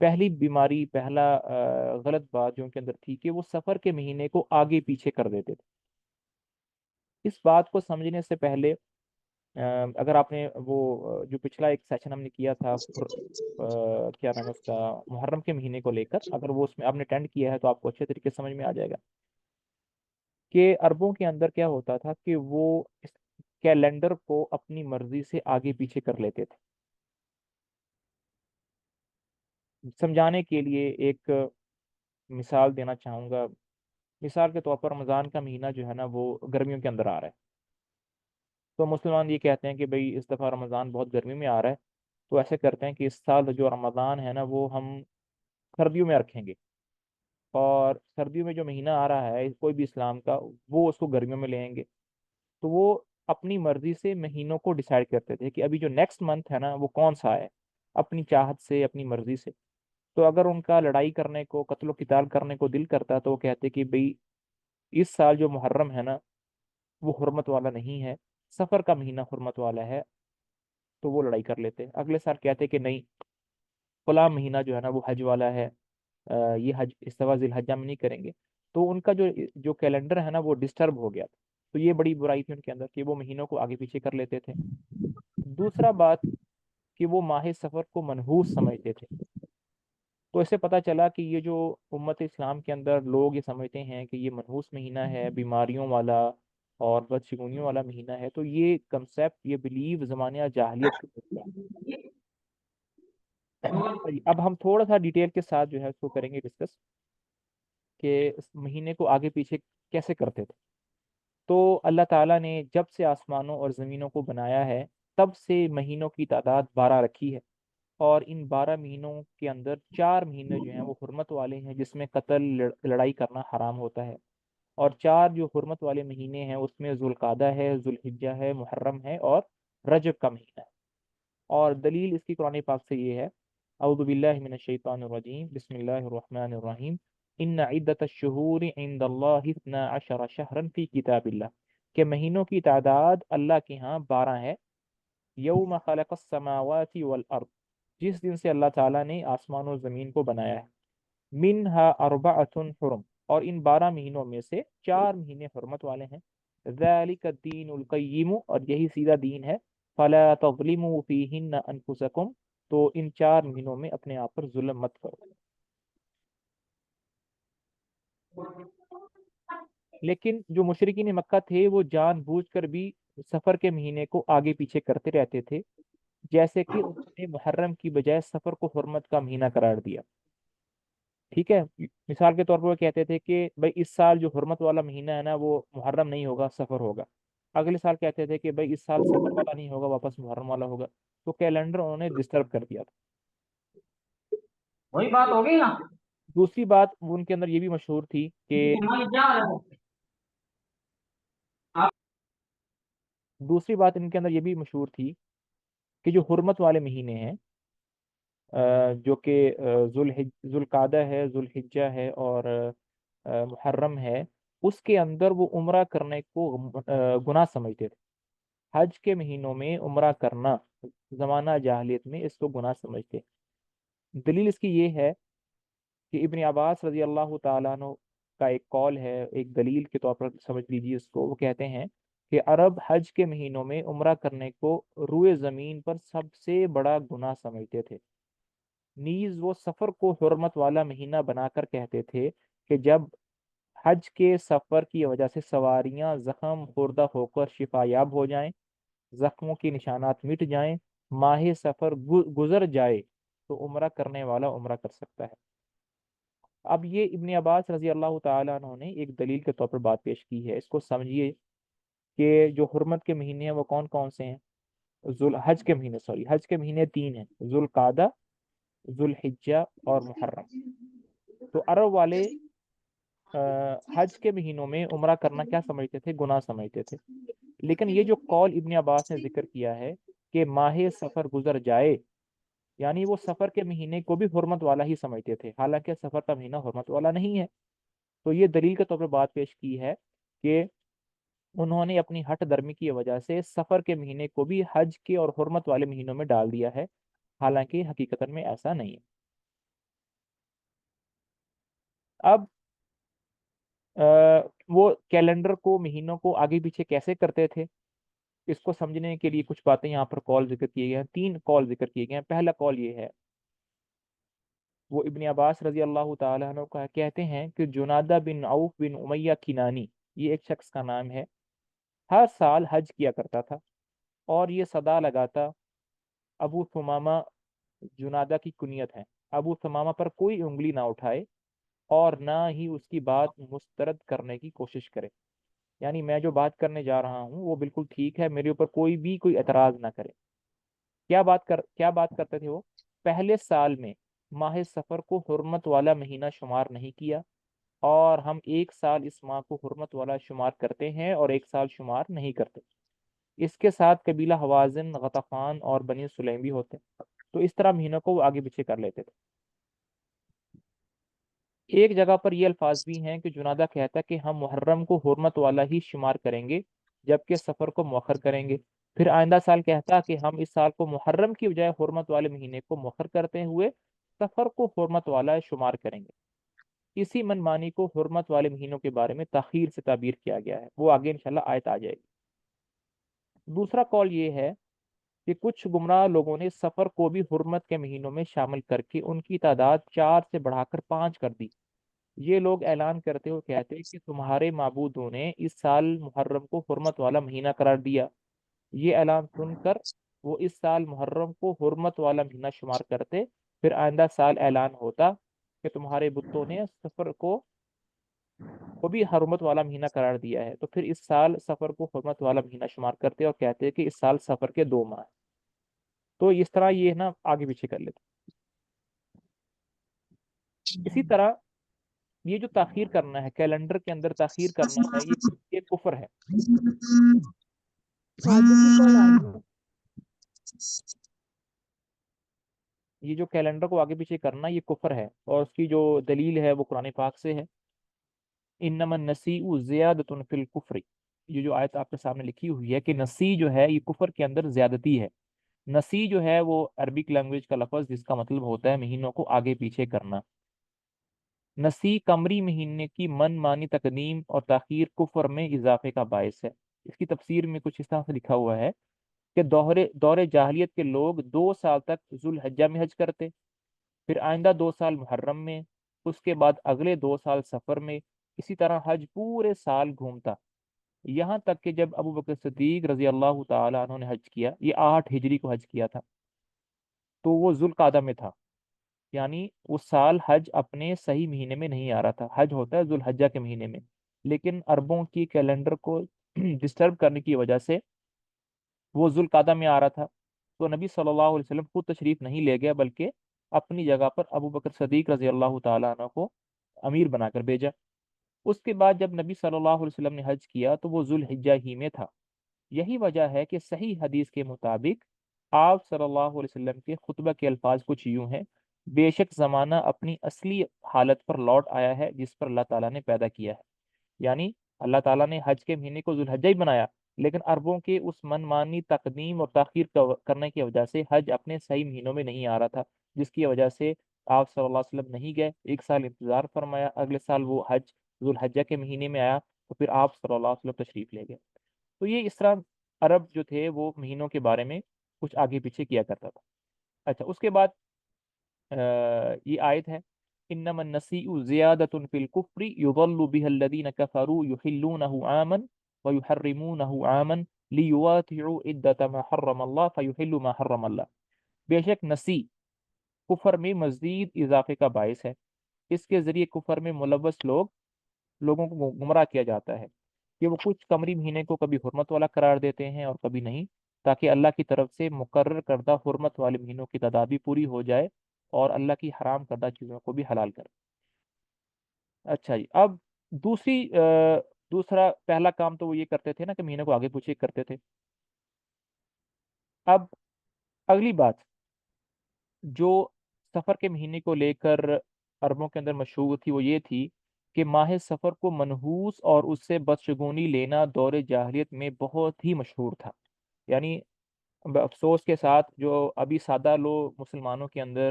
پہلی بیماری، پہلا غلط بات جو ان کے اندر تھی کہ وہ سفر کے مہینے کو آگے پیچھے کر دیتے تھے۔ اس بات کو سمجھنے سے پہلے اگر آپ نے وہ جو پچھلا ایک سیشن ہم نے کیا تھا کیا نام ہے اس کا، محرم کے مہینے کو لے کر، اگر وہ اس میں آپ نے اٹینڈ کیا ہے تو آپ کو اچھے طریقے سے سمجھ میں آ جائے گا کہ عربوں کے اندر کیا ہوتا تھا کہ وہ اس کیلنڈر کو اپنی مرضی سے آگے پیچھے کر لیتے تھے۔ سمجھانے کے لیے ایک مثال دینا چاہوں گا۔ مثال کے طور پر رمضان کا مہینہ جو ہے نا وہ گرمیوں کے اندر آ رہا ہے، تو مسلمان یہ کہتے ہیں کہ بھئی اس دفعہ رمضان بہت گرمی میں آ رہا ہے، تو ایسے کرتے ہیں کہ اس سال جو رمضان ہے نا وہ ہم سردیوں میں رکھیں گے، اور سردیوں میں جو مہینہ آ رہا ہے کوئی بھی اسلام کا، وہ اس کو گرمیوں میں لیں گے۔ تو وہ اپنی مرضی سے مہینوں کو ڈیسائیڈ کرتے تھے کہ ابھی جو نیکسٹ منتھ ہے نا وہ کون سا ہے، اپنی چاہت سے، اپنی مرضی سے۔ تو اگر ان کا لڑائی کرنے کو، قتل و قتال کرنے کو دل کرتا تو وہ کہتے کہ بھئی اس سال جو محرم ہے نا وہ حرمت والا نہیں ہے، سفر کا مہینہ حرمت والا ہے، تو وہ لڑائی کر لیتے۔ اگلے سال کہتے کہ نہیں، فلاں مہینہ جو ہے نا وہ حج والا ہے، یہ حج استوا ذی الحجہ میں نہیں کریں گے۔ تو ان کا جو کیلنڈر ہے نا وہ ڈسٹرب ہو گیا تھا۔ تو یہ بڑی برائی تھی ان کے اندر کہ وہ مہینوں کو آگے پیچھے کر لیتے تھے۔ دوسرا بات کہ وہ ماہ سفر کو منحوس سمجھتے تھے۔ تو اس سے پتہ چلا کہ یہ جو امت اسلام کے اندر لوگ یہ سمجھتے ہیں کہ یہ منحوس مہینہ ہے، بیماریوں والا اور بدشگونیوں والا مہینہ ہے، تو یہ کنسیپٹ، یہ بلیو زمانہ جاہلیت کے ہوتا ہے۔ اب ہم تھوڑا سا ڈیٹیل کے ساتھ جو ہے اس کو کریں گے ڈسکس کہ اس مہینے کو آگے پیچھے کیسے کرتے تھے۔ تو اللہ تعالیٰ نے جب سے آسمانوں اور زمینوں کو بنایا ہے تب سے مہینوں کی تعداد 12 رکھی ہے، اور ان 12 مہینوں کے اندر 4 مہینے جو ہیں وہ حرمت والے ہیں جس میں قتل، لڑائی کرنا حرام ہوتا ہے، اور 4 جو حرمت والے مہینے ہیں اس میں ذوالقعدہ ہے، ذوالحجہ ہے، محرم ہے، اور رجب کا مہینہ ہے۔ اور دلیل اس کی قرآن پاک سے یہ ہے، اعوذ باللہ من الشیطان الرجیم، بسم اللہ الرحمن الرحیم، ان عدت الشہور عند اللہ 12 شہرا فی کتاب اللہ، کہ مہینوں کی تعداد اللہ کے ہاں 12 ہے، یوم خلق السماوات والارض، جس دن سے اللہ تعالیٰ نے آسمان و زمین کو بنایا ہے، منہا اربعۃ حرم، اور ان 12 مہینوں میں سے 4 مہینے حرمت والے ہیں، ذالک الدین القیم، اور یہی سیدھا دین ہے، فلا تظلموا فیہن انفسکم، تو ان 4 مہینوں میں اپنے آپ پر ظلم مت کرو۔ لیکن جو مشرکین مکہ تھے وہ جان بوجھ کر بھی سفر کے مہینے کو آگے پیچھے کرتے رہتے تھے، جیسے کہ انہوں نے محرم کی بجائے سفر کو حرمت کا مہینہ قرار دیا۔ ٹھیک ہے، مثال کے طور پر وہ کہتے تھے کہ بھائی اس سال جو حرمت والا مہینہ ہے نا وہ محرم نہیں ہوگا، سفر ہوگا۔ اگلے سال کہتے تھے کہ بھائی اس سال سفر والا نہیں ہوگا، واپس محرم والا ہوگا۔ تو کیلنڈر انہوں نے ڈسٹرب کر دیا تھا۔ وہی بات ہوگی نا۔ دوسری بات وہ ان کے اندر یہ بھی مشہور تھی کہ دوسری بات ان کے اندر یہ بھی مشہور تھی کہ جو حرمت والے مہینے ہیں جو کہ ذوالقعدہ ہے، ذوالحجہ ہے، اور محرم ہے، اس کے اندر وہ عمرہ کرنے کو گناہ سمجھتے تھے۔ حج کے مہینوں میں عمرہ کرنا زمانہ جاہلیت میں اس کو گناہ سمجھتے۔ دلیل اس کی یہ ہے کہ ابن عباس رضی اللہ تعالیٰ عنہ کا ایک قول ہے، ایک دلیل کے طور پر سمجھ لیجیے اس کو۔ وہ کہتے ہیں کہ عرب حج کے مہینوں میں عمرہ کرنے کو روئے زمین پر سب سے بڑا گناہ سمجھتے تھے، نیز وہ سفر کو حرمت والا مہینہ بنا کر کہتے تھے کہ جب حج کے سفر کی وجہ سے سواریاں زخم خوردہ ہو کر شفا یاب ہو جائیں، زخموں کے نشانات مٹ جائیں، ماہ سفر گزر جائے، تو عمرہ کرنے والا عمرہ کر سکتا ہے۔ اب یہ ابن عباس رضی اللہ تعالیٰ عنہ نے ایک دلیل کے طور پر بات پیش کی ہے، اس کو سمجھیے کہ جو حرمت کے مہینے ہیں وہ کون کون سے ہیں۔ حج کے مہینے، حج کے مہینے 3 ہیں، ذوالقعدہ، ذوالحجہ اور محرم۔ تو عرب والے حج کے مہینوں میں عمرہ کرنا کیا سمجھتے تھے؟ گناہ سمجھتے تھے۔ لیکن یہ جو قول ابن عباس نے ذکر کیا ہے کہ ماہ سفر گزر جائے، یعنی وہ سفر کے مہینے کو بھی حرمت والا ہی سمجھتے تھے، حالانکہ سفر کا مہینہ حرمت والا نہیں ہے۔ تو یہ دلیل کے طور پر بات پیش کی ہے کہ انہوں نے اپنی ہٹ درمی کی وجہ سے سفر کے مہینے کو بھی حج کے اور حرمت والے مہینوں میں ڈال دیا ہے، حالانکہ حقیقت میں ایسا نہیں ہے۔ اب وہ کیلنڈر کو، مہینوں کو آگے پیچھے کیسے کرتے تھے، اس کو سمجھنے کے لیے کچھ باتیں یہاں پر کال ذکر کیے گئے ہیں، 3 کال ذکر کیے گئے ہیں۔ پہلا کال یہ ہے، وہ ابن عباس رضی اللہ تعالیٰ عنہ کا کہتے ہیں کہ جنادہ بن عوف بن امیہ کنانی، یہ ایک شخص کا نام ہے، ہر سال حج کیا کرتا تھا اور یہ صدا لگاتا، ابو ثمامہ جنادہ کی کنیت ہے، ابو ثمامہ پر کوئی انگلی نہ اٹھائے اور نہ ہی اس کی بات مسترد کرنے کی کوشش کرے، یعنی میں جو بات کرنے جا رہا ہوں وہ بالکل ٹھیک ہے، میرے اوپر کوئی اعتراض نہ کرے۔ کیا بات کرتے تھے وہ؟ پہلے سال میں ماہ سفر کو حرمت والا مہینہ شمار نہیں کیا، اور ہم ایک سال اس ماہ کو حرمت والا شمار کرتے ہیں اور ایک سال شمار نہیں کرتے۔ اس کے ساتھ قبیلہ حوازن، غطفان اور بنی سلیم بھی ہوتے ہیں، تو اس طرح مہینوں کو وہ آگے پیچھے کر لیتے تھے۔ ایک جگہ پر یہ الفاظ بھی ہیں کہ جنادہ کہتا ہے کہ ہم محرم کو حرمت والا ہی شمار کریں گے جبکہ سفر کو مؤخر کریں گے، پھر آئندہ سال کہتا کہ ہم اس سال کو محرم کی بجائے حرمت والے مہینے کو مؤخر کرتے ہوئے سفر کو حرمت والا شمار کریں گے۔ اسی من مانی کو حرمت والے مہینوں کے بارے میں تاخیر سے تعبیر کیا گیا ہے، وہ آگے انشاءاللہ آیت آ جائے گی۔ دوسرا قول یہ ہے کہ کچھ گمراہ لوگوں نے سفر کو بھی حرمت کے مہینوں میں شامل کر کے ان کی تعداد 4 سے بڑھا کر 5 کر دی۔ یہ لوگ اعلان کرتے ہوئے کہتے ہیں کہ تمہارے معبودوں نے اس سال محرم کو حرمت والا مہینہ قرار دیا۔ یہ اعلان سن کر وہ اس سال محرم کو حرمت والا مہینہ شمار کرتے، پھر آئندہ سال اعلان ہوتا کہ تمہارے بتوں نے سفر کو بھی حرمت والا مہینہ قرار دیا ہے، تو پھر اس سال سفر کو حرمت والا مہینہ شمار کرتے اور کہتے ہیں کہ اس سال سفر کے 2 ماہ ہیں۔ تو اس طرح یہ نا آگے پیچھے کر لیتے۔ اسی طرح یہ جو تاخیر کرنا ہے، کیلنڈر کے اندر تاخیر کرنا ہے، یہ کفر ہے۔ یہ جو کیلنڈر کو آگے پیچھے کرنا یہ کفر ہے، اور اس کی جو دلیل ہے وہ قرآن پاک سے ہے۔ انما النسیء زیادۃ فی الکفر، یہ جو آیت آپ کے سامنے لکھی ہوئی ہے کہ نسی جو ہے یہ کفر کے اندر زیادتی ہے۔ نسی جو ہے وہ عربک لینگویج کا لفظ جس کا مطلب ہوتا ہے مہینوں کو آگے پیچھے کرنا۔ نسی قمری مہینے کی من مانی تقدیم اور تاخیر کفر میں اضافے کا باعث ہے۔ اس کی تفسیر میں کچھ اس طرح سے لکھا ہوا ہے کہ دور جاہلیت کے لوگ 2 سال تک ذوالحجہ میں حج کرتے، پھر آئندہ 2 سال محرم میں، اس کے بعد اگلے 2 سال سفر میں، اسی طرح حج پورے سال گھومتا، یہاں تک کہ جب ابو بکر صدیق رضی اللہ تعالیٰ عنہ نے حج کیا، یہ 8 ہجری کو حج کیا تھا، تو وہ ذوالقعدہ میں تھا، یعنی اس سال حج اپنے صحیح مہینے میں نہیں آ رہا تھا، حج ہوتا ہے ذوالحجہ کے مہینے میں، لیکن عربوں کی کیلنڈر کو ڈسٹرب کرنے کی وجہ سے وہ ذوالقعدہ میں آ رہا تھا، تو نبی صلی اللہ علیہ وسلم خود تشریف نہیں لے گیا بلکہ اپنی جگہ پر ابو بکر صدیق رضی اللہ تعالیٰ عنہ کو امیر بنا کر بھیجا۔ اس کے بعد جب نبی صلی اللہ علیہ وسلم نے حج کیا تو وہ ذوالحجہ ہی میں تھا۔ یہی وجہ ہے کہ صحیح حدیث کے مطابق آپ صلی اللہ علیہ وسلم کے خطبہ کے الفاظ کچھ یوں ہیں: بے شک زمانہ اپنی اصلی حالت پر لوٹ آیا ہے جس پر اللہ تعالیٰ نے پیدا کیا ہے، یعنی اللہ تعالیٰ نے حج کے مہینے کو ذوالحجہ ہی بنایا، لیکن عربوں کے اس منمانی تقدیم اور تاخیر کرنے کی وجہ سے حج اپنے صحیح مہینوں میں نہیں آ رہا تھا، جس کی وجہ سے آپ صلی اللہ علیہ وسلم نہیں گئے، 1 سال انتظار فرمایا، اگلے سال وہ حج ذوالحجہ کے مہینے میں آیا، تو پھر آپ صلی اللہ علیہ وسلم تشریف لے گئے۔ تو یہ اس طرح عرب جو تھے وہ مہینوں کے بارے میں کچھ آگے پیچھے کیا کرتا تھا۔ اچھا، اس کے بعد یہ آیت ہے انما النسیء زیادۃ فی الکفر یضل بها الذین کفروا یحلونہ عاما ویحرمونہ عاما لیواتعوا عدۃ ما حرم اللہ فیحلوا ما حرم اللہ۔ بے شک نسی کفر میں مزید اضافے کا باعث ہے، اس کے ذریعے کفر میں ملوث لوگوں کو گمراہ کیا جاتا ہے کہ وہ کچھ قمری مہینے کو کبھی حرمت والا قرار دیتے ہیں اور کبھی نہیں، تاکہ اللہ کی طرف سے مقرر کردہ حرمت والے مہینوں کی تعداد بھی پوری ہو جائے اور اللہ کی حرام کردہ چیزوں کو بھی حلال کر۔ اچھا جی، اب دوسرا پہلا کام تو وہ یہ کرتے تھے نا کہ مہینے کو آگے پیچھے کرتے تھے۔ اب اگلی بات جو سفر کے مہینے کو لے کر عربوں کے اندر مشہور تھی وہ یہ تھی کہ ماہ سفر کو منحوس اور اس سے بدشگونی لینا دور جاہلیت میں بہت ہی مشہور تھا، یعنی افسوس کے ساتھ جو ابھی سادہ لوگ مسلمانوں کے اندر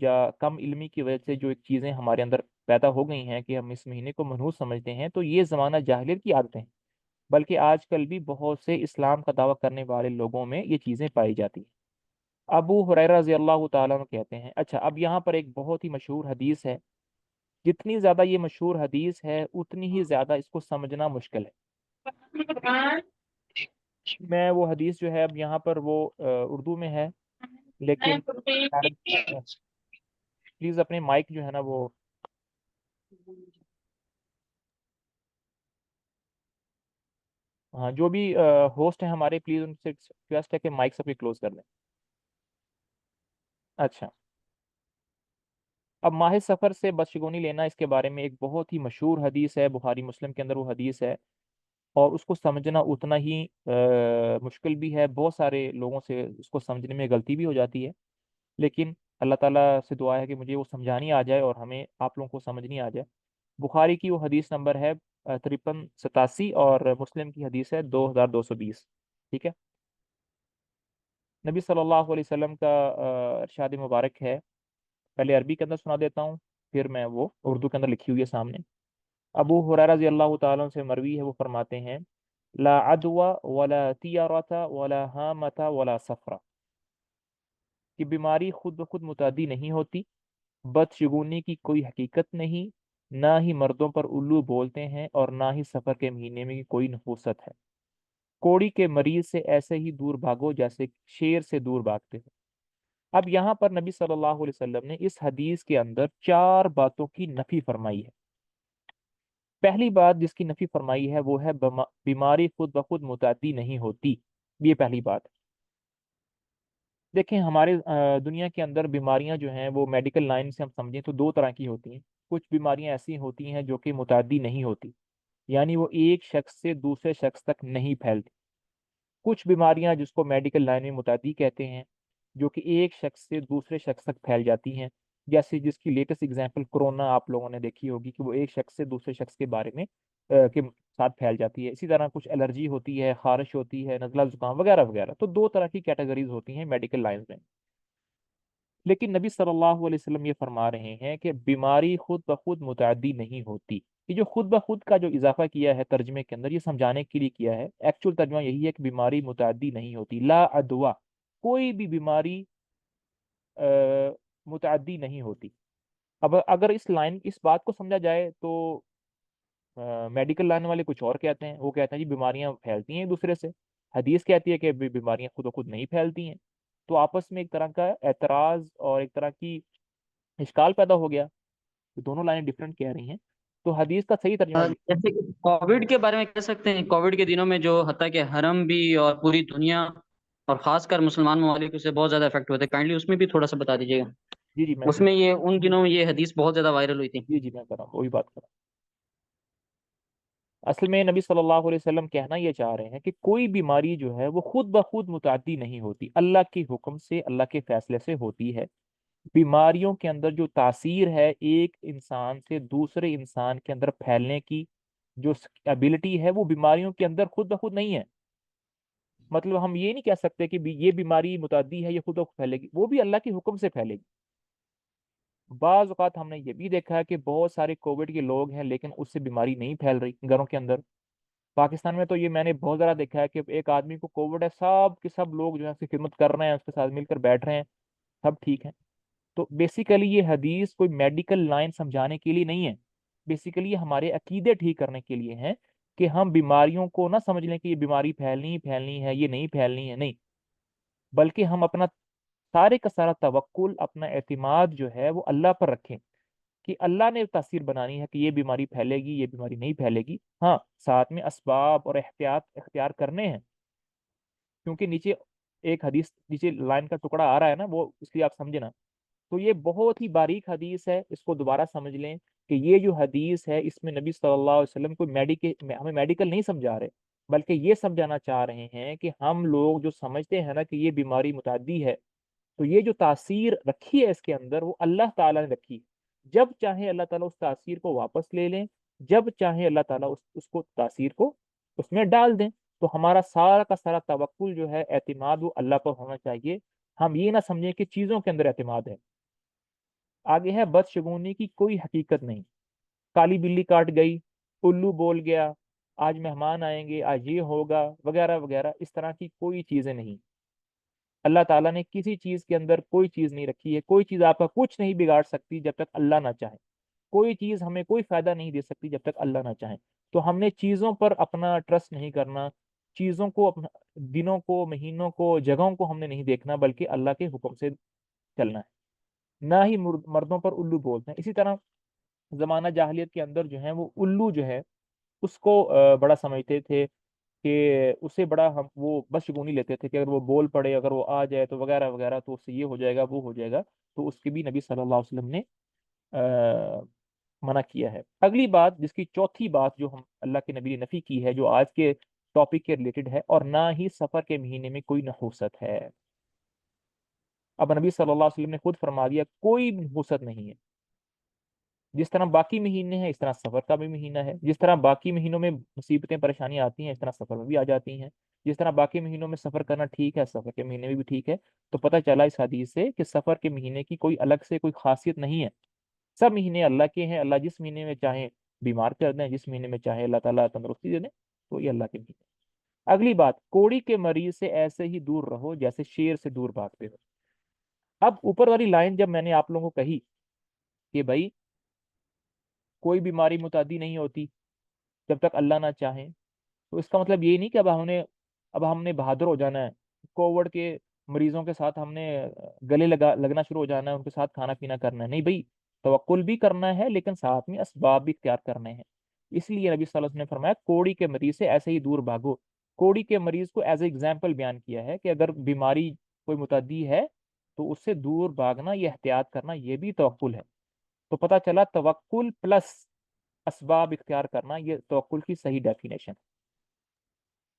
یا کم علمی کی وجہ سے جو ایک چیزیں ہمارے اندر پیدا ہو گئی ہیں کہ ہم اس مہینے کو منحوس سمجھتے ہیں، تو یہ زمانہ جاہلیت کی عادتیں ہیں، بلکہ آج کل بھی بہت سے اسلام کا دعویٰ کرنے والے لوگوں میں یہ چیزیں پائی جاتی ہیں۔ ابو ہریرہ رضی اللہ تعالیٰ عنہ کہتے ہیں، اچھا اب یہاں پر ایک بہت ہی مشہور حدیث ہے، جتنی زیادہ یہ مشہور حدیث ہے اتنی ہی زیادہ اس کو سمجھنا مشکل ہے۔ میں وہ حدیث جو ہے اب یہاں پر وہ اردو میں ہے، لیکن پلیز اپنے مائک جو ہے نا وہ، ہاں جو بھی ہوسٹ ہیں ہمارے، پلیز ان سے ریکویسٹ ہے کہ مائک سب کلوز کر لیں۔ اچھا، اب ماہ سفر سے بدشگونی لینا، اس کے بارے میں ایک بہت ہی مشہور حدیث ہے، بخاری مسلم کے اندر وہ حدیث ہے، اور اس کو سمجھنا اتنا ہی مشکل بھی ہے، بہت سارے لوگوں سے اس کو سمجھنے میں غلطی بھی ہو جاتی ہے، لیکن اللہ تعالیٰ سے دعا ہے کہ مجھے وہ سمجھانی آ جائے اور ہمیں آپ لوگوں کو سمجھنی آ جائے۔ بخاری کی وہ حدیث نمبر ہے 5387، اور مسلم کی حدیث ہے 2220، ٹھیک ہے۔ نبی صلی اللہ علیہ وسلم کا ارشاد مبارک ہے، پہلے عربی کے اندر سنا دیتا ہوں، پھر میں وہ اردو کے اندر لکھی ہوئی ہے سامنے۔ ابو ہریرہ رضی اللہ تعالیٰ عنہ سے مروی ہے، وہ فرماتے ہیں، لا عدوى ولا طیرۃ ولا ہامۃ ولا صفرا، کہ بیماری خود بخود متعدی نہیں ہوتی، بدشگونی کی کوئی حقیقت نہیں، نہ ہی مردوں پر الو بولتے ہیں، اور نہ ہی سفر کے مہینے میں کوئی نحوست ہے۔ کوڑی کے مریض سے ایسے ہی دور بھاگو جیسے شیر سے دور بھاگتے ہو۔ اب یہاں پر نبی صلی اللہ علیہ وسلم نے اس حدیث کے اندر 4 باتوں کی نفی فرمائی ہے۔ پہلی بات جس کی نفی فرمائی ہے وہ ہے بیماری خود بخود متعدی نہیں ہوتی، یہ پہلی بات۔ دیکھیں ہمارے دنیا کے اندر بیماریاں جو ہیں وہ میڈیکل لائن سے ہم سمجھیں تو 2 طرح کی ہوتی ہیں۔ کچھ بیماریاں ایسی ہوتی ہیں جو کہ متعدی نہیں ہوتی، یعنی وہ ایک شخص سے دوسرے شخص تک نہیں پھیلتی۔ کچھ بیماریاں جس کو میڈیکل لائن میں متعدی کہتے ہیں، جو کہ ایک شخص سے دوسرے شخص تک پھیل جاتی ہیں، جیسے جس کی لیٹسٹ اگزامپل کرونا آپ لوگوں نے دیکھی ہوگی کہ وہ ایک شخص سے دوسرے شخص کے بارے میں کے ساتھ پھیل جاتی ہے۔ اسی طرح کچھ الرجی ہوتی ہے، خارش ہوتی ہے، نزلہ زکام وغیرہ وغیرہ، تو 2 طرح کی کیٹیگریز ہوتی ہیں میڈیکل لائنز میں۔ لیکن نبی صلی اللہ علیہ وسلم یہ فرما رہے ہیں کہ بیماری خود بخود متعدی نہیں ہوتی۔ یہ جو خود بخود کا جو اضافہ کیا ہے ترجمے کے اندر، یہ سمجھانے کے لیے کیا ہے، ایکچوئل ترجمہ یہی ہے کہ بیماری متعدی نہیں ہوتی، لا عدوہ، کوئی بھی بیماری متعدی نہیں ہوتی۔ اب اگر اس بات کو سمجھا جائے تو میڈیکل لائن والے کچھ اور کہتے ہیں، وہ کہتے ہیں جی بیماریاں پھیلتی ہیں ایک دوسرے سے، حدیث کہتی ہے کہ بیماریاں خود بخود نہیں پھیلتی ہیں، تو آپس میں ایک طرح کا اعتراض اور ایک طرح کی اشکال پیدا ہو گیا، دونوں لائنیں ڈفرینٹ کہہ رہی ہیں، تو حدیث کا صحیح ترجمہ یہ ہے۔ جیسے کہ کووڈ کے بارے میں کہہ سکتے ہیں، کووڈ کے دنوں میں جو حتیٰ کہ حرم بھی اور پوری دنیا اور خاص کر مسلمان ممالک سے بہت زیادہ افیکٹ ہوتے ہیں، کائنڈلی اس میں بھی تھوڑا سا بتا دیجیے گا۔ جی جی اس میں یہ ان دنوں میں یہ حدیث بہت زیادہ وائرل ہوئی تھی۔ جی میں کر رہا ہوں، وہی بات کر رہا ہوں۔ اصل میں نبی صلی اللہ علیہ وسلم کہنا یہ چاہ رہے ہیں کہ کوئی بیماری جو ہے وہ خود بخود متعدی نہیں ہوتی، اللہ کے حکم سے، اللہ کے فیصلے سے ہوتی ہے۔ بیماریوں کے اندر جو تاثیر ہے ایک انسان سے دوسرے انسان کے اندر پھیلنے کی، جو ایبلٹی ہے، وہ بیماریوں کے اندر خود بخود نہیں ہے۔ مطلب ہم یہ نہیں کہہ سکتے کہ یہ بیماری متعدی ہے، یہ خود بخود پھیلے گی، وہ بھی اللہ کے حکم سے پھیلے گی۔ بعض اوقات ہم نے یہ بھی دیکھا ہے کہ بہت سارے کووڈ کے لوگ ہیں لیکن اس سے بیماری نہیں پھیل رہی گھروں کے اندر۔ پاکستان میں تو یہ میں نے بہت زیادہ دیکھا ہے کہ ایک آدمی کو کووڈ ہے، سب کے سب لوگ جو ہے اس کی خدمت کر رہے ہیں، اس کے ساتھ مل کر بیٹھ رہے ہیں، سب ٹھیک ہیں۔ تو بیسیکلی یہ حدیث کوئی میڈیکل لائن سمجھانے کے لیے نہیں ہے، بیسیکلی یہ ہمارے عقیدے ٹھیک کرنے کے لیے ہیں، کہ ہم بیماریوں کو نہ سمجھ لیں کہ یہ بیماری پھیلنی ہی پھیلنی ہے، یہ نہیں پھیلنی ہے، نہیں، بلکہ ہم اپنا سارے کا سارا توکل، اپنا اعتماد جو ہے وہ اللہ پر رکھیں، کہ اللہ نے تاثیر بنانی ہے کہ یہ بیماری پھیلے گی، یہ بیماری نہیں پھیلے گی۔ ہاں، ساتھ میں اسباب اور احتیاط اختیار کرنے ہیں، کیونکہ نیچے ایک حدیث، نیچے لائن کا ٹکڑا آ رہا ہے نا، وہ اس لیے آپ سمجھے نا، تو یہ بہت ہی باریک حدیث ہے، اس کو دوبارہ سمجھ لیں کہ یہ جو حدیث ہے اس میں نبی صلی اللہ علیہ وسلم کوئی ہمیں میڈیکل نہیں سمجھا رہے، بلکہ یہ سمجھانا چاہ رہے ہیں کہ ہم لوگ جو سمجھتے ہیں نا کہ یہ بیماری متعدی ہے، تو یہ جو تاثیر رکھی ہے اس کے اندر وہ اللہ تعالیٰ نے رکھی، جب چاہے اللہ تعالیٰ اس تاثیر کو واپس لے لیں، جب چاہے اللہ تعالیٰ اس کو تاثیر کو اس میں ڈال دیں۔ تو ہمارا سارا کا سارا توکل جو ہے، اعتماد، وہ اللہ پر ہونا چاہیے، ہم یہ نہ سمجھیں کہ چیزوں کے اندر اعتماد ہے۔ آگے ہے بدشگونی کی کوئی حقیقت نہیں۔ کالی بلی کاٹ گئی، الو بول گیا، آج مہمان آئیں گے، آج یہ ہوگا، وغیرہ وغیرہ، اس طرح کی کوئی چیزیں نہیں۔ اللہ تعالیٰ نے کسی چیز کے اندر کوئی چیز نہیں رکھی ہے، کوئی چیز آپ کا کچھ نہیں بگاڑ سکتی جب تک اللہ نہ چاہے، کوئی چیز ہمیں کوئی فائدہ نہیں دے سکتی جب تک اللہ نہ چاہے۔ تو ہم نے چیزوں پر اپنا ٹرسٹ نہیں کرنا، چیزوں کو اپنا، دنوں کو، مہینوں کو، جگہوں کو ہم نے نہیں دیکھنا، بلکہ اللہ کے حکم سے چلنا ہے۔ نہ ہی مردوں پر الو بولتے ہیں۔ اسی طرح زمانہ جاہلیت کے اندر جو ہے وہ الو جو ہے اس کو بڑا سمجھتے تھے، کہ اسے بڑا ہم وہ بس شگونی لیتے تھے کہ اگر وہ بول پڑے، اگر وہ آ جائے تو وغیرہ وغیرہ، تو اس سے یہ ہو جائے گا، وہ ہو جائے گا۔ تو اس کی بھی نبی صلی اللہ علیہ وسلم نے آ، منع کیا ہے۔ اگلی بات، جس کی چوتھی بات جو ہم اللہ کے نبی نے نفی کی ہے، جو آج کے ٹاپک کے ریلیٹڈ ہے، اور نہ ہی سفر کے مہینے میں کوئی نحوست ہے۔ اب نبی صلی اللہ علیہ وسلم نے خود فرما دیا کوئی نحوست نہیں ہے۔ جس طرح باقی مہینے ہیں اس طرح سفر کا بھی مہینہ ہے، جس طرح باقی مہینوں میں مصیبتیں پریشانیاں آتی ہیں اس طرح سفر میں بھی آ جاتی ہیں، جس طرح باقی مہینوں میں سفر کرنا ٹھیک ہے سفر کے مہینے میں بھی ٹھیک ہے۔ تو پتہ چلا اس حدیث سے کہ سفر کے مہینے کی کوئی الگ سے کوئی خاصیت نہیں ہے، سب مہینے اللہ کے ہیں، اللہ جس مہینے میں چاہیں بیمار کر دیں، جس مہینے میں چاہیں اللہ تعالیٰ تندرستی دے دیں، تو یہ اللہ کے مہینے۔ اگلی بات، کوڑی کے مریض سے ایسے ہی دور رہو جیسے شیر سے دور بھاگتے ہو۔ اب اوپر والی لائن جب میں نے آپ لوگوں کو کہی کہ بھائی کوئی بیماری متعدی نہیں ہوتی جب تک اللہ نہ چاہے، تو اس کا مطلب یہ نہیں کہ اب ہم نے بہادر ہو جانا ہے، کووڈ کے مریضوں کے ساتھ ہم نے گلے لگنا شروع ہو جانا ہے، ان کے ساتھ کھانا پینا کرنا ہے، نہیں بھائی، توکل بھی کرنا ہے لیکن ساتھ میں اسباب بھی اختیار کرنے ہیں۔ اس لیے نبی صلی اللہ علیہ وسلم نے فرمایا کوڑی کے مریض سے ایسے ہی دور بھاگو۔ کوڑی کے مریض کو ایز اے ایگزامپل بیان کیا ہے کہ اگر بیماری کوئی متعدی ہے تو اس سے دور بھاگنا، یہ احتیاط کرنا، یہ بھی توکل ہے۔ تو پتہ چلا توکل پلس اسباب اختیار کرنا، یہ توکل کی صحیح ڈیفینیشن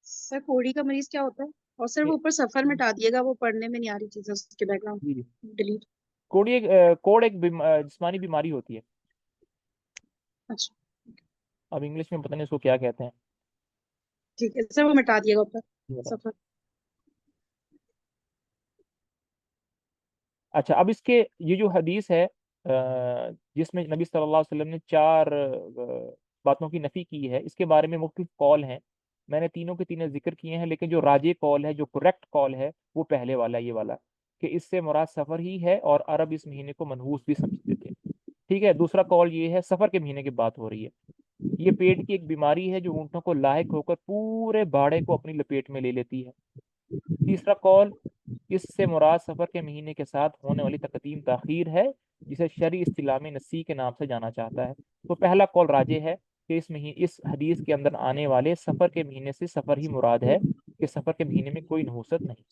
سر کوڑی کا مریض کیا ہوتا ہے؟ اور سر ہے۔ وہ اوپر سفر مٹا دیے گا، وہ پڑھنے میں نہیں آ رہی چیزیں اس کے بیک جی جی، گراؤنڈ ڈیلیٹ۔ کوڑ ایک جسمانی بیماری ہوتی ہے، اچھا اب انگلش میں پتہ نہیں اس کو کیا کہتے ہیں، ٹھیک ہے سر، وہ مٹا دیے گا اوپر یہ بتائیں۔ سفر۔ اچھا، اب اس کے یہ جو حدیث ہے جس میں نبی صلی اللہ علیہ وسلم نے چار باتوں کی نفی کی ہے، اس کے بارے میں مختلف قول ہیں، میں نے تینوں کے تینوں ذکر کیے ہیں، لیکن جو راجح قول ہے، جو کریکٹ قول ہے، وہ پہلے والا، یہ والا، کہ اس سے مراد سفر ہی ہے، اور عرب اس مہینے کو منحوس بھی سمجھتے تھے۔ ٹھیک ہے، دوسرا قول یہ ہے سفر کے مہینے کی بات ہو رہی ہے، یہ پیٹ کی ایک بیماری ہے جو اونٹوں کو لاحق ہو کر پورے باڑے کو اپنی لپیٹ میں لے لیتی ہے۔ تیسرا قول، اس سے مراد سفر کے مہینے کے ساتھ ہونے والی تقدیم تاخیر ہے، جسے شرعی اصطلاح میں نسی کے نام سے جانا چاہتا ہے۔ تو پہلا قول راجح ہے کہ اس حدیث کے اندر آنے والے سفر کے مہینے سے سفر ہی مراد ہے، کہ سفر کے مہینے میں کوئی نحوست نہیں۔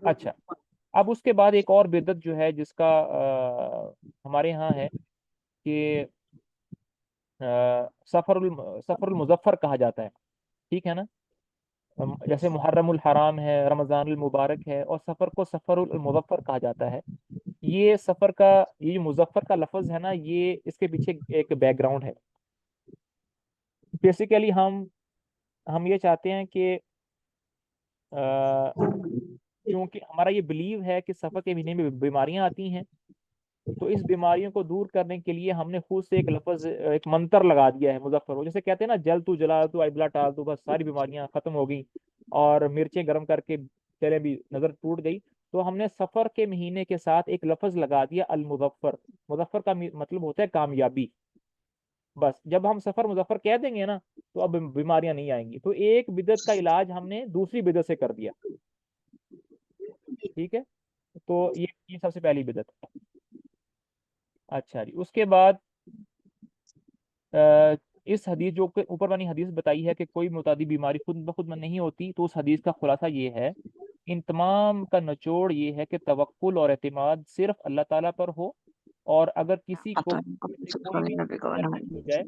اچھا، اب اس کے بعد ایک اور بدعت جو ہے جس کا ہمارے ہاں ہے کہ سفر المظفر کہا جاتا ہے، ٹھیک ہے نا؟ جیسے محرم الحرام ہے، رمضان المبارک ہے، اور سفر کو سفر المظفر کہا جاتا ہے۔ یہ سفر کا، یہ جو مظفر کا لفظ ہے نا، یہ اس کے پیچھے ایک بیک گراؤنڈ ہے۔ بیسیکلی ہم یہ چاہتے ہیں کہ کیونکہ ہمارا یہ بلیو ہے کہ سفر کے مہینے میں بیماریاں آتی ہیں، تو اس بیماریوں کو دور کرنے کے لیے ہم نے خود سے ایک لفظ، ایک منتر لگا دیا ہے مظفر ہو، جیسے کہتے ہیں نا جل تو جلا تو ابلا ٹال تو، بس ساری بیماریاں ختم ہو گئی، اور مرچیں گرم کر کے چلے بھی نظر ٹوٹ گئی۔ تو ہم نے سفر کے مہینے کے ساتھ ایک لفظ لگا دیا المظفر۔ مظفر کا مطلب ہوتا ہے کامیابی۔ بس جب ہم سفر مظفر کہہ دیں گے نا تو اب بیماریاں نہیں آئیں گی۔ تو ایک بدعت کا علاج ہم نے دوسری بدعت سے کر دیا، ٹھیک ہے؟ تو یہ سب سے پہلی بدعت۔ اچھا جی، اس کے بعد اس حدیث جو کہ اوپر والی حدیث بتائی ہے کہ کوئی متعدی بیماری خود بخود میں نہیں ہوتی، تو اس حدیث کا خلاصہ یہ ہے، ان تمام کا نچوڑ یہ ہے کہ توکل اور اعتماد صرف اللہ تعالیٰ پر ہو، اور اگر کسی کو سے کوئی بھی چیز درپیش ہو جائے،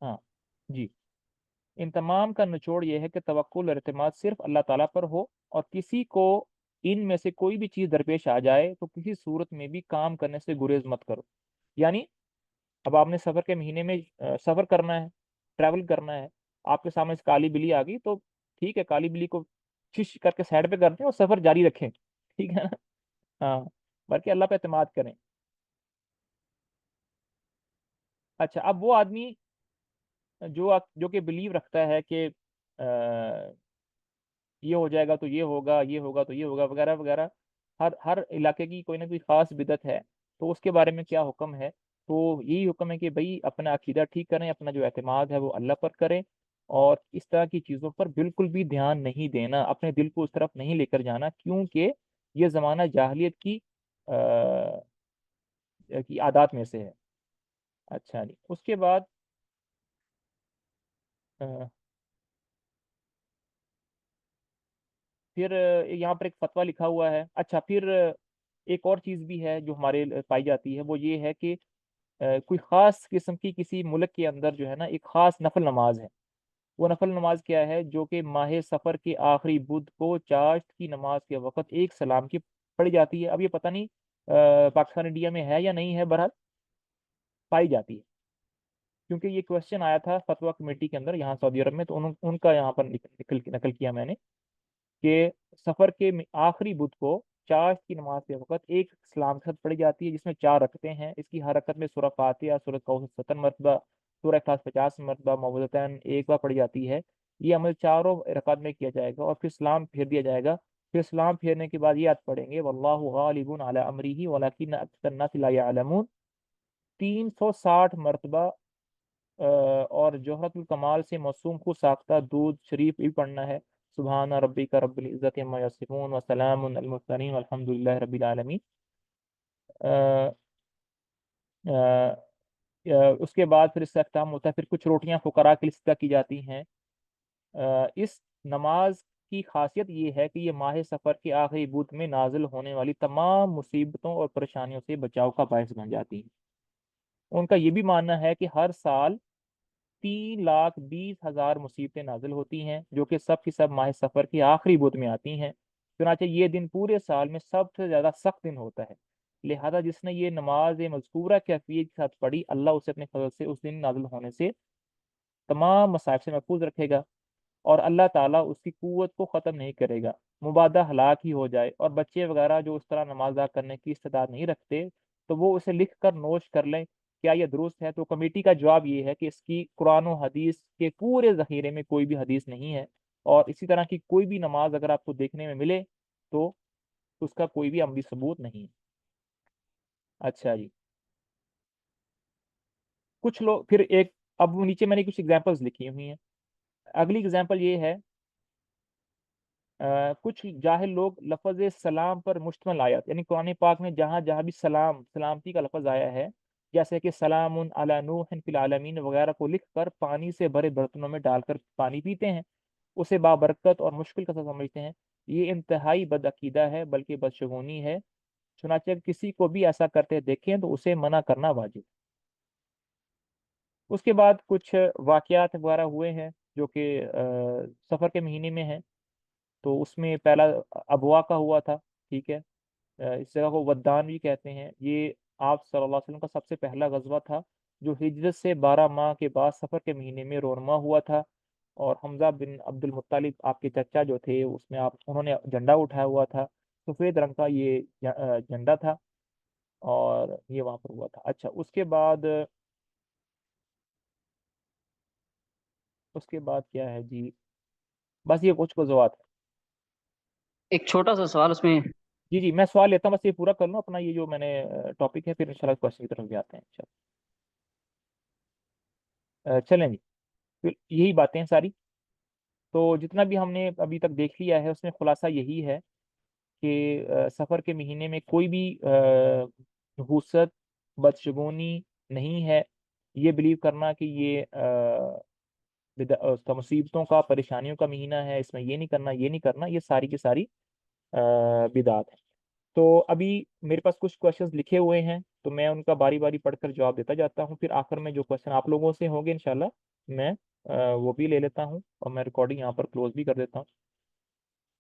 ہاں جی، ان تمام کا نچوڑ یہ ہے کہ توکل اور اعتماد صرف اللہ تعالیٰ پر ہو، اور کسی کو ان میں سے کوئی بھی چیز درپیش آ جائے تو کسی صورت میں بھی کام کرنے سے گریز مت کرو۔ یعنی اب آپ نے سفر کے مہینے میں سفر کرنا ہے، ٹریول کرنا ہے، آپ کے سامنے سے کالی بلی آ گئی تو ٹھیک ہے، کالی بلی کو شش کر کے سائڈ پہ کر دیں اور سفر جاری رکھیں، ٹھیک ہے نا؟ ہاں، بلکہ اللہ پہ اعتماد کریں۔ اچھا، اب وہ آدمی جو کہ بلیو رکھتا ہے کہ یہ ہو جائے گا تو یہ ہوگا، یہ ہوگا تو یہ ہوگا، وغیرہ وغیرہ، ہر علاقے کی کوئی نہ کوئی خاص بدعت ہے، تو اس کے بارے میں کیا حکم ہے؟ تو یہی حکم ہے کہ بھئی اپنا عقیدہ ٹھیک کریں، اپنا جو اعتماد ہے وہ اللہ پر کریں، اور اس طرح کی چیزوں پر بالکل بھی دھیان نہیں دینا، اپنے دل کو اس طرف نہیں لے کر جانا، کیونکہ یہ زمانہ جاہلیت کی عادات میں سے ہے۔ اچھا جی، اس کے بعد پھر یہاں پر ایک فتویٰ لکھا ہوا ہے۔ اچھا، پھر ایک اور چیز بھی ہے جو ہمارے پائی جاتی ہے، وہ یہ ہے کہ کوئی خاص قسم کی کسی ملک کے اندر جو ہے نا ایک خاص نفل نماز ہے۔ وہ نفل نماز کیا ہے؟ جو کہ ماہ سفر کے آخری بدھ کو چاشت کی نماز کے وقت ایک سلام کی پڑھی جاتی ہے۔ اب یہ پتہ نہیں پاکستان انڈیا میں ہے یا نہیں ہے، بہرحال پائی جاتی ہے، کیونکہ یہ کوشچن آیا تھا فتویٰ کمیٹی کے اندر یہاں سعودی عرب میں، تو ان کا یہاں پر نقل کیا میں نے کہ سفر کے آخری بدھ کو چاشت کی نماز کے وقت ایک سلام کے ساتھ پڑھی جاتی ہے، جس میں 4 رکعتیں ہیں۔ اس کی ہر رکعت میں سورہ فاتحہ، سورہ کوثر 70 مرتبہ، سورہ اخلاص 50 مرتبہ، معوذتین ایک بار پڑھی جاتی ہے۔ یہ عمل چاروں رکعت میں کیا جائے گا، اور پھر سلام پھیر دیا جائے گا۔ پھر سلام پھیرنے کے بعد یہ آیت پڑھیں گے، واللہ غالب علی امرہ ولکن اکثر الناس لا یعلمون، 360 مرتبہ، اور جوہرت الکمال سے موسوم کو ساختہ دودھ شریف بھی پڑھنا ہے، سبحان ربک رب العزت عما یصفون وسلام علی المرسلین والحمد للہ رب العالمین۔ اس کے بعد پھر اس کا اختتام ہوتا ہے، پھر کچھ روٹیاں فقراء کے لیے صدقہ کی جاتی ہیں۔ اس نماز کی خاصیت یہ ہے کہ یہ ماہ سفر کے آخری بدھ میں نازل ہونے والی تمام مصیبتوں اور پریشانیوں سے بچاؤ کا باعث بن جاتی ہیں۔ ان کا یہ بھی ماننا ہے کہ ہر سال 3,20,000 مصیبتیں نازل ہوتی ہیں، جو کہ سب کی سب ماہ سفر کی آخری بدھ میں آتی ہیں۔ چنانچہ یہ دن پورے سال میں سب سے زیادہ سخت دن ہوتا ہے، لہذا جس نے یہ نماز مذکورہ کیفیت کے ساتھ پڑھی، اللہ اسے اپنے فضل سے اس دن نازل ہونے سے تمام مصائب سے محفوظ رکھے گا، اور اللہ تعالیٰ اس کی قوت کو ختم نہیں کرے گا، مبادہ ہلاک ہی ہو جائے۔ اور بچے وغیرہ جو اس طرح نماز ادا کرنے کی استعداد نہیں رکھتے، تو وہ اسے لکھ کر نوش کر لیں، کیا یہ درست ہے؟ تو کمیٹی کا جواب یہ ہے کہ اس کی قرآن و حدیث کے پورے ذخیرے میں کوئی بھی حدیث نہیں ہے، اور اسی طرح کی کوئی بھی نماز اگر آپ کو دیکھنے میں ملے تو اس کا کوئی بھی عملی ثبوت نہیں ہے۔ اچھا جی، کچھ لوگ پھر اب نیچے میں نے کچھ ایگزامپلز لکھی ہوئی ہیں۔ اگلی ایگزامپل یہ ہے، کچھ جاہل لوگ لفظ سلام پر مشتمل آیات، یعنی قرآن پاک میں جہاں جہاں بھی سلامتی کا لفظ آیا ہے، جیسے کہ سلام علی نوح فی العالمین وغیرہ کو لکھ کر پانی سے بھرے برتنوں میں ڈال کر پانی پیتے ہیں، اسے بابرکت اور مشکل کا سمجھتے ہیں۔ یہ انتہائی بدعقیدہ ہے، بلکہ بدشگونی ہے، چنانچہ کسی کو بھی ایسا کرتے دیکھیں تو اسے منع کرنا واجب۔ اس کے بعد کچھ واقعات وغیرہ ہوئے ہیں جو کہ سفر کے مہینے میں ہیں، تو اس میں پہلا ابوا کا ہوا تھا، ٹھیک ہے، اس جگہ کو ودان بھی کہتے ہیں۔ یہ آپ صلی اللہ علیہ وسلم کا سب سے پہلا غزوہ تھا، جو ہجرت سے 12 ماہ کے بعد سفر کے مہینے میں رونما ہوا تھا، اور حمزہ بن عبد المطلب آپ کے چچا جو تھے، اس میں انہوں نے جھنڈا اٹھایا ہوا تھا، سفید رنگ کا یہ جھنڈا تھا، اور یہ وہاں پر ہوا تھا۔ اچھا، اس کے بعد کیا ہے جی؟ بس یہ کچھ غزوات ہیں۔ ایک چھوٹا سا سوال اس میں، جی جی، میں سوال لیتا ہوں، بس یہ پورا کر لوں اپنا یہ جو میں نے ٹاپک ہے، پھر انشاءاللہ کوشچن کی طرف بھی آتے ہیں چلیں جی، پھر یہی باتیں ہیں ساری، تو جتنا بھی ہم نے ابھی تک دیکھ لیا ہے اس میں خلاصہ یہی ہے کہ سفر کے مہینے میں کوئی بھی نحوست، بدشگونی نہیں ہے۔ یہ بلیو کرنا کہ یہ اس کا مصیبتوں کا، پریشانیوں کا مہینہ ہے، اس میں یہ نہیں کرنا، یہ نہیں کرنا، یہ ساری کی ساری بدعات ہیں۔ تو ابھی میرے پاس کچھ کوشچنز لکھے ہوئے ہیں، تو میں ان کا باری باری پڑھ کر جواب دیتا جاتا ہوں، پھر آخر میں جو کوشچن آپ لوگوں سے ہوں گے انشاءاللہ میں وہ بھی لے لیتا ہوں، اور میں ریکارڈنگ یہاں پر کلوز بھی کر دیتا ہوں۔